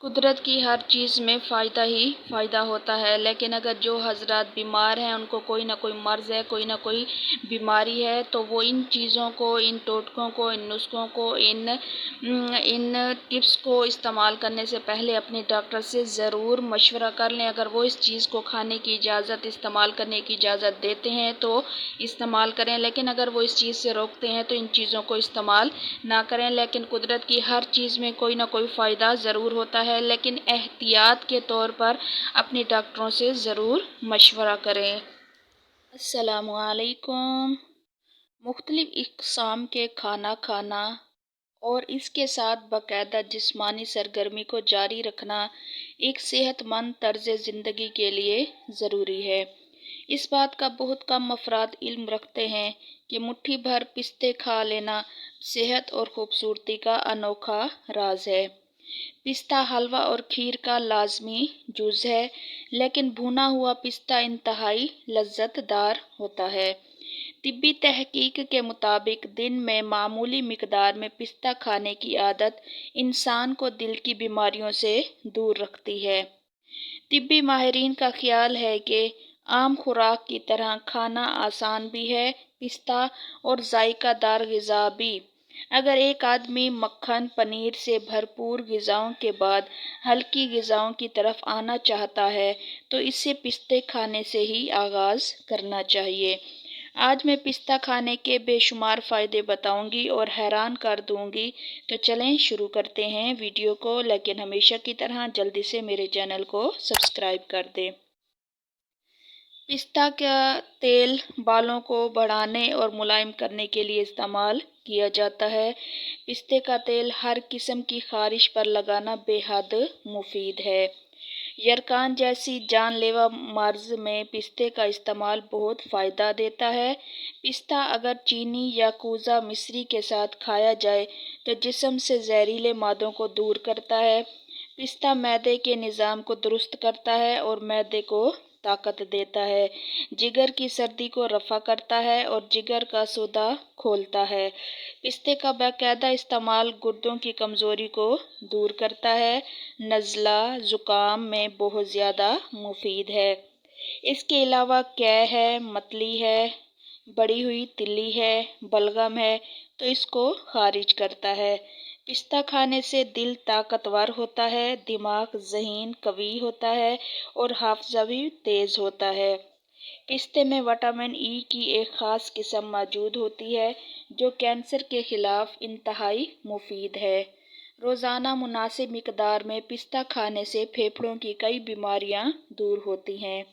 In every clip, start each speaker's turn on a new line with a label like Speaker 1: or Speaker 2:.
Speaker 1: قدرت کی ہر چیز میں فائدہ ہی فائدہ ہوتا ہے، لیکن اگر جو حضرات بیمار ہیں، ان کو کوئی نہ کوئی مرض ہے، کوئی نہ کوئی بیماری ہے، تو وہ ان چیزوں کو، ان ٹوٹکوں کو، ان نسخوں کو، ان ٹپس کو استعمال کرنے سے پہلے اپنے ڈاکٹر سے ضرور مشورہ کر لیں۔ اگر وہ اس چیز کو کھانے کی اجازت، استعمال کرنے کی اجازت دیتے ہیں تو استعمال کریں، لیکن اگر وہ اس چیز سے روکتے ہیں تو ان چیزوں کو استعمال نہ کریں۔ لیکن قدرت کی ہر چیز میں کوئی نہ کوئی فائدہ ضرور ہوتا ہے، لیکن احتیاط کے طور پر اپنے ڈاکٹروں سے ضرور مشورہ کریں۔ السلام علیکم۔ مختلف اقسام کے کھانا کھانا اور اس کے ساتھ باقاعدہ جسمانی سرگرمی کو جاری رکھنا ایک صحت مند طرز زندگی کے لیے ضروری ہے۔ اس بات کا بہت کم افراد علم رکھتے ہیں کہ مٹھی بھر پستے کھا لینا صحت اور خوبصورتی کا انوکھا راز ہے۔ پستہ حلوہ اور کھیر کا لازمی جز ہے، لیکن بھنا ہوا پستہ انتہائی لذت دار ہوتا ہے۔ طبی تحقیق کے مطابق دن میں معمولی مقدار میں پستہ کھانے کی عادت انسان کو دل کی بیماریوں سے دور رکھتی ہے۔ طبی ماہرین کا خیال ہے کہ عام خوراک کی طرح کھانا آسان بھی ہے، پستہ اور ذائقہ دار غذا بھی۔ اگر ایک آدمی مکھن، پنیر سے بھرپور غذاؤں کے بعد ہلکی غذاؤں کی طرف آنا چاہتا ہے تو اسے پستے کھانے سے ہی آغاز کرنا چاہیے۔ آج میں پستہ کھانے کے بے شمار فائدے بتاؤں گی اور حیران کر دوں گی، تو چلیں شروع کرتے ہیں ویڈیو کو، لیکن ہمیشہ کی طرح جلدی سے میرے چینل کو سبسکرائب کر دیں۔ پستہ کا تیل بالوں کو بڑھانے اور ملائم کرنے کے لیے استعمال کیا جاتا ہے۔ پستے کا تیل ہر قسم کی خارش پر لگانا بے حد مفید ہے۔ یرقان جیسی جان لیوا مرض میں پستے کا استعمال بہت فائدہ دیتا ہے۔ پستہ اگر چینی یا کوزہ مصری کے ساتھ کھایا جائے تو جسم سے زہریلے مادوں کو دور کرتا ہے۔ پستہ معدے کے نظام کو درست کرتا ہے اور معدے کو طاقت دیتا ہے، جگر کی سردی کو رفع کرتا ہے اور جگر کا سودا کھولتا ہے۔ پستے کا باقاعدہ استعمال گردوں کی کمزوری کو دور کرتا ہے، نزلہ، زکام میں بہت زیادہ مفید ہے۔ اس کے علاوہ قے ہے، متلی ہے، بڑھی ہوئی تلی ہے، بلغم ہے تو اس کو خارج کرتا ہے۔ پستہ کھانے سے دل طاقتور ہوتا ہے، دماغ ذہین قوی ہوتا ہے اور حافظہ بھی تیز ہوتا ہے۔ پستے میں وٹامن ای کی ایک خاص قسم موجود ہوتی ہے جو کینسر کے خلاف انتہائی مفید ہے۔ روزانہ مناسب مقدار میں پستہ کھانے سے پھیپھڑوں کی کئی بیماریاں دور ہوتی ہیں۔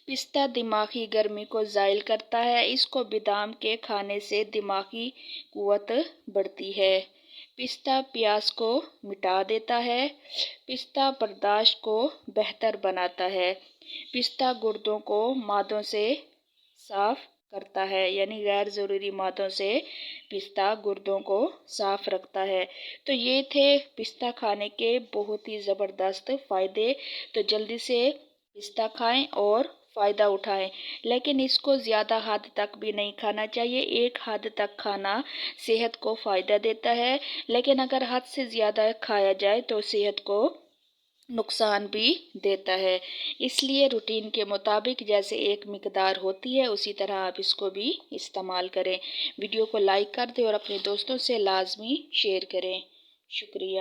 Speaker 1: پستہ دماغی گرمی کو زائل کرتا ہے، اس کو بادام کے کھانے سے دماغی قوت بڑھتی ہے۔ پستہ پیاس کو مٹا دیتا ہے۔ پستہ برداشت کو بہتر بناتا ہے۔ پستہ گردوں کو مادوں سے صاف کرتا ہے، یعنی غیر ضروری مادوں سے پستہ گردوں کو صاف رکھتا ہے۔ تو یہ تھے پستہ کھانے کے بہت ہی زبردست فائدے۔ تو جلدی سے پستہ کھائیں اور فائدہ اٹھائیں، لیکن اس کو زیادہ حد تک بھی نہیں کھانا چاہیے۔ ایک حد تک کھانا صحت کو فائدہ دیتا ہے، لیکن اگر حد سے زیادہ کھایا جائے تو صحت کو نقصان بھی دیتا ہے۔ اس لیے روٹین کے مطابق جیسے ایک مقدار ہوتی ہے اسی طرح آپ اس کو بھی استعمال کریں۔ ویڈیو کو لائک کر دیں اور اپنے دوستوں سے لازمی شیئر کریں۔ شکریہ۔